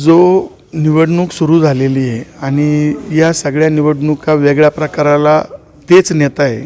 जो निवडणूक सुरू झालेली आहे आणि या सगळ्या निवडणुका वेगळ्या प्रकाराला तेच नेता आहे,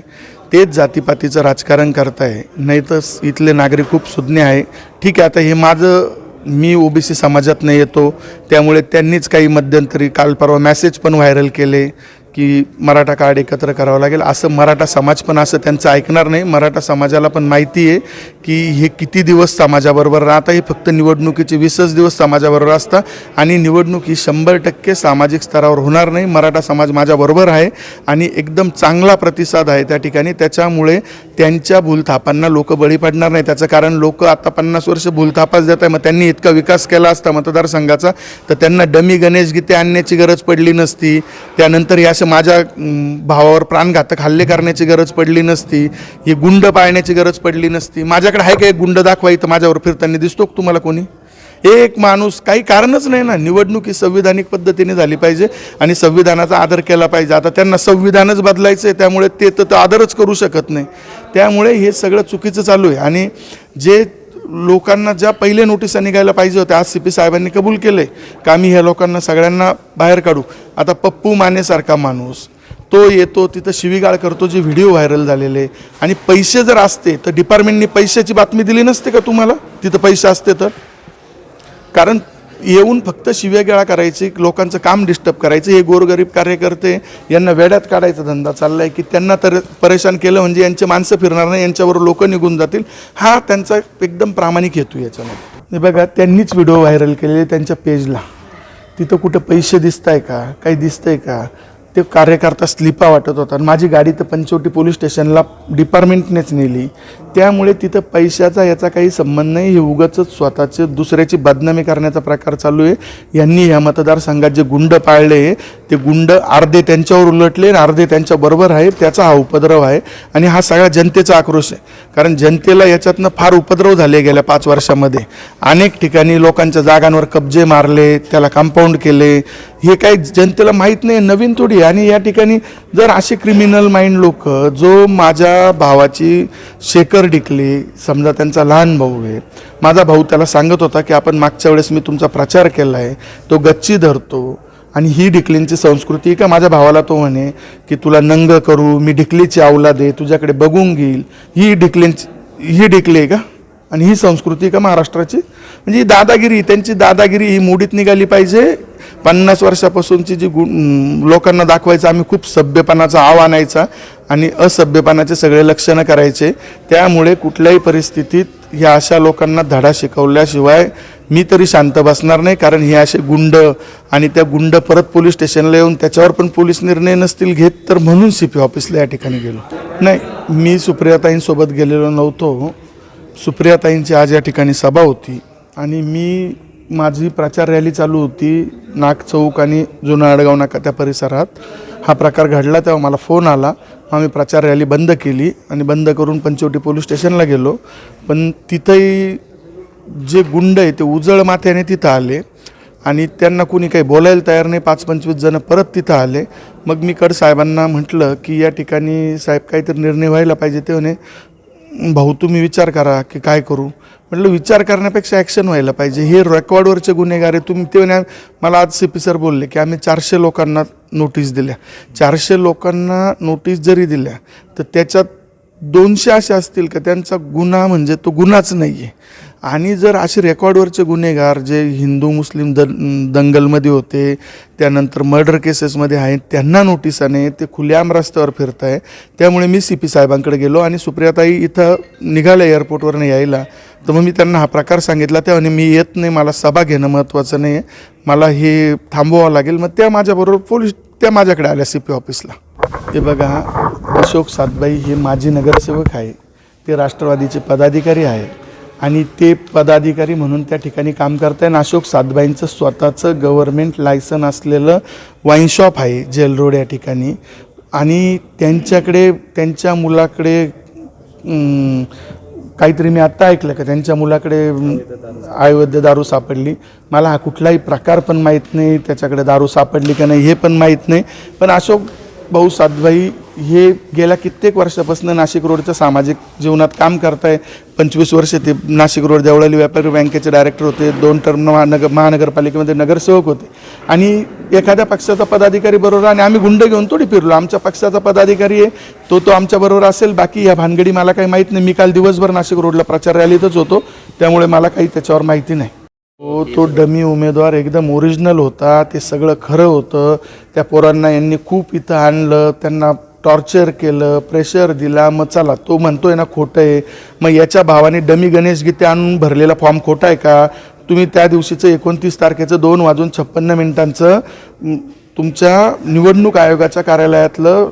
तेच जातीपातीचं राजकारण करताय. नाही तर इथले नागरिक खूप सुज्ञ आहे. ठीक आहे, आता हे माझं, मी ओबीसी समाजातनं येतो, त्यामुळे त्यांनीच काही मध्यंतरी काल परवा मॅसेज पण व्हायरल केले की मराठा कार्ड एकत्र करावं लागेल. असं मराठा समाज पण असं त्यांचं ऐकणार नाही. मराठा समाजाला पण माहिती आहे की हे किती दिवस समाजाबरोबर राहता. हे फक्त निवडणुकीचे 20च दिवस समाजाबरोबर असतात आणि निवडणूक ही 100% सामाजिक स्तरावर होणार नाही. मराठा समाज माझ्याबरोबर आहे आणि एकदम चांगला प्रतिसाद आहे त्या ठिकाणी. त्याच्यामुळे त्यांच्या भूलथापांना लोक बळी पडणार नाही. त्याचं कारण लोक आता 50 वर्ष भूलथापाच देत आहे. मग त्यांनी इतका विकास केला असता मतदारसंघाचा तर त्यांना डमी गणेश गीते आणण्याची गरज पडली नसती. त्यानंतर या माझ्या भावावर प्राणघातक हल्ले करण्याची गरज पडली नसती. ही गुंड पाळण्याची गरज पडली नसती. माझ्याकडे आहे का एक गुंड दाखवा इथं माझ्यावर फिरताना दिसतो का तुम्हाला कोणी? एक माणूस, काही कारणच नाही ना. निवडणूक ही संविधानिक पद्धतीने झाली पाहिजे आणि संविधानाचा आदर केला पाहिजे. आता त्यांना संविधानच बदलायचं आहे, त्यामुळे ते तर आदरच करू शकत नाही. त्यामुळे हे सगळं चुकीचं चालू आहे. आणि जे लोकांना ज्या पहिले नोटिसा निघायला पाहिजे होत्या, आज CP साहेबांनी कबूल केलं आहे का आम्ही ह्या लोकांना सगळ्यांना बाहेर काढू. आता पप्पू मानेसारखा माणूस तो येतो तिथं शिवीगाळ करतो, जे व्हिडिओ व्हायरल झालेले. आणि पैसे जर असते तर डिपार्टमेंटनी पैशाची बातमी दिली नसते का तुम्हाला? तिथं पैसे असते तर. कारण येऊन फक्त शिव्यागाळा करायची, लोकांचं काम डिस्टर्ब करायचं. हे गोरगरीब कार्यकर्ते यांना वेड्यात काढायचा धंदा चालला आहे की त्यांना तर परेशान केलं म्हणजे यांचे माणसं फिरणार नाही, यांच्यावर लोक निघून जातील. हा त्यांचा एकदम प्रामाणिक हेतू याच्यामध्ये. हे बघा, त्यांनीच व्हिडिओ व्हायरल केलेले त्यांच्या पेजला. तिथं कुठं पैसे दिसत आहे का, काही दिसतंय का? ते कार्यकर्ता स्लिपा वाटत होता. माझी गाडी तर पंचवटी पोलीस स्टेशनला डिपार्टमेंटनेच नेली. त्यामुळे तिथं पैशाचा याचा काही संबंध नाही. हे उगाच स्वतःचे दुसऱ्याची बदनामी करण्याचा प्रकार चालू आहे. यांनी ह्या मतदारसंघात जे गुंड पाळले ते गुंड अर्धे त्यांच्यावर उलटले आणि अर्धे त्यांच्याबरोबर आहे. त्याचा हा उपद्रव आहे आणि हा सगळा जनतेचा आक्रोश आहे. कारण जनतेला याच्यातनं फार उपद्रव झाले गेल्या 5 वर्षामध्ये. अनेक ठिकाणी लोकांच्या जागांवर कब्जे मारले, त्याला कंपाऊंड केले. हे काही जनतेला माहीत नाही, नवीन थोडी. आणि या ठिकाणी जर असे क्रिमिनल माइंड लोक, जो माझ्या भावाची शेखर डिकले, समजा त्यांचा लहान भाऊ आहे, माझा भाऊ त्याला सांगत होता की आपण मागच्या वेळेस मी तुमचा प्रचार केला आहे, तो गच्ची धरतो आणि ही डिकलींची संस्कृती का? माझ्या भावाला तो म्हणे की तुला नंग करू, मी डिकलीची औलाद आहे, तुझ्याकडे बघून घेईल. ही डिकली आहे का? आणि ही संस्कृती का महाराष्ट्राची? म्हणजे ही दादागिरी, त्यांची दादागिरी ही मोडीत निघाली पाहिजे. 50 वर्षापासूनची जी लोकांना दाखवायचं आम्ही खूप सभ्यपणाचा आव आणायचा आणि असभ्यपणाचे सगळे लक्षणं करायचे. त्यामुळे कुठल्याही परिस्थितीत ह्या अशा लोकांना धडा शिकवल्याशिवाय मी तरी शांत बसणार नाही. कारण हे असे गुंड आणि त्या गुंड परत पोलीस स्टेशनला येऊन त्याच्यावर पण पोलीस निर्णय नसतील घेत, तर म्हणून CP ऑफिसला या ठिकाणी गेलो. नाही, मी सुप्रियाताईंसोबत गेलेलो नव्हतो. सुप्रियाताईंची आज या ठिकाणी सभा होती आणि माझी प्रचार रॅली चालू होती नाग चौक आणि जुना आडगाव नाका त्या परिसरात. हा प्रकार घडला तेव्हा मला फोन आला. आम्ही प्रचार रॅली बंद केली आणि बंद करून पंचवटी पोलीस स्टेशनला गेलो. पण तिथंही जे गुंड आहे ते उजळ माथ्याने तिथं आले आणि त्यांना कोणी काही बोलायला तयार नाही. 5-25 जण परत तिथं आले. मग मी साहेबांना म्हटलं की या ठिकाणी साहेब काहीतरी निर्णय व्हायला पाहिजे. ते म्हणे भाऊ तुम्ही विचार करा की काय करू. म्हटलं विचार करण्यापेक्षा ॲक्शन व्हायला पाहिजे. हे रेकॉर्डवरचे गुन्हेगार आहे तुम्ही. ते मला आज CP सर बोलले की आम्ही 400 लोकांना नोटीस दिल्या. 400 लोकांना नोटीस जरी दिल्या तर त्याच्यात 200 असे असतील का त्यांचा गुन्हा म्हणजे तो गुन्हाच नाही आहे. आणि जर असे रेकॉर्डवरचे गुन्हेगार जे हिंदू मुस्लिम दंगलमध्ये होते, त्यानंतर मर्डर केसेसमध्ये आहेत, त्यांना नोटिसाने ते खुलेआम रस्त्यावर फिरत आहे. त्यामुळे मी CP साहेबांकडे गेलो आणि सुप्रियाताई इथं निघाल्या एअरपोर्टवरून यायला. तर मग मी त्यांना हा प्रकार सांगितला. तेव्हा मी येत नाही, मला सभा घेणं महत्त्वाचं नाही आहे, मला हे थांबवावं लागेल. मग त्या माझ्याबरोबर त्या माझ्याकडे आल्या CP ऑफिसला. ते बघा, अशोक सातबाई हे माजी नगरसेवक आहे, ते राष्ट्रवादीचे पदाधिकारी आहे आणि ते पदाधिकारी म्हणून त्या ठिकाणी काम करताय. आणि अशोक सातबाईंचं स्वतःचं गव्हर्मेंट लायसन असलेलं वाईन शॉप आहे जेल रोड या ठिकाणी. आणि त्यांच्याकडे त्यांच्या मुलाकडे काहीतरी मी आत्ता ऐकलं का त्यांच्या मुलाकडे अवैध दारू सापडली. मला हा कुठलाही प्रकार पण माहीत नाही, त्याच्याकडे दारू सापडली का नाही हे पण माहीत नाही. पण अशोक भाऊ सातभाई हे गेल्या कित्येक वर्षापासून नाशिक रोडच्या सामाजिक जीवनात काम करताय. 25 वर्ष ते नाशिक रोड देवळाली व्यापारी बँकेचे डायरेक्टर होते, 2 टर्म महानगरपालिकेमध्ये नगरसेवक होते. आणि एखाद्या पक्षाचा पदाधिकारी बरोबर, आणि आम्ही गुंड घेऊन थोडी फिरलो, आमच्या पक्षाचा पदाधिकारी आहे तो आमच्याबरोबर असेल. बाकी या भानगडी मला काही माहीत नाही. मी काल दिवसभर नाशिक रोडला प्रचार रॅलीतच होतो, त्यामुळे मला काही त्याच्यावर माहिती नाही. तो डमी उमेदवार एकदम ओरिजिनल होता, ते सगळं खरं होतं. त्या पोरांना यांनी खूप इथं आणलं, त्यांना टॉर्चर केलं, प्रेशर दिला. मग चला, तो म्हणतोय ना खोटं आहे, मग याच्या भावाने डमी गणेश गीते आणून भरलेला फॉर्म खोटा आहे का? तुम्ही त्या दिवशीचं 29 तारखेचं 2:56 तुमच्या निवडणूक आयोगाच्या कार्यालयातलं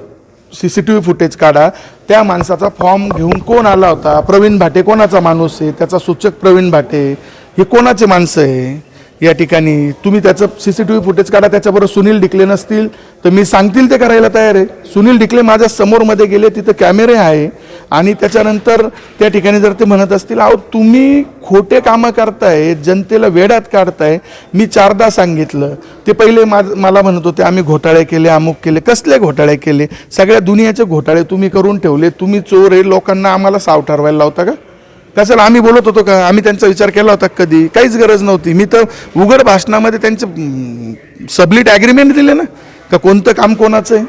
CCTV फुटेज काढा. त्या माणसाचा फॉर्म घेऊन कोण आला होता? प्रवीण भाटे कोणाचा माणूस आहे? त्याचा सूचक प्रवीण भाटे हे कोणाचे माणसं आहे या ठिकाणी? तुम्ही त्याचं CCTV फुटेज काढा. त्याच्याबरोबर सुनील डिकले नसतील तर मी सांगतील ते करायला तयार आहे. सुनील डिकले माझ्या समोरमध्ये गेले, तिथं कॅमेरे आहे. आणि त्याच्यानंतर त्या ठिकाणी जर ते म्हणत असतील, अहो तुम्ही खोटे कामं करताय, जनतेला वेड्यात काढताय. मी 4दा सांगितलं. ते पहिले मला म्हणत होते आम्ही घोटाळे केले, अमुक केले. कसले घोटाळे केले? सगळ्या दुनियाचे घोटाळे तुम्ही करून ठेवले. तुम्ही चोर आहे, लोकांना आम्हाला साव ठरवायला लावता का? कशाला आम्ही बोलत होतो का? आम्ही त्यांचा विचार केला होता कधी? काहीच गरज नव्हती. मी तर उघड भाषणामध्ये त्यांचे सबलिट ॲग्रीमेंट दिले ना, का कोणतं काम कोणाचं आहे.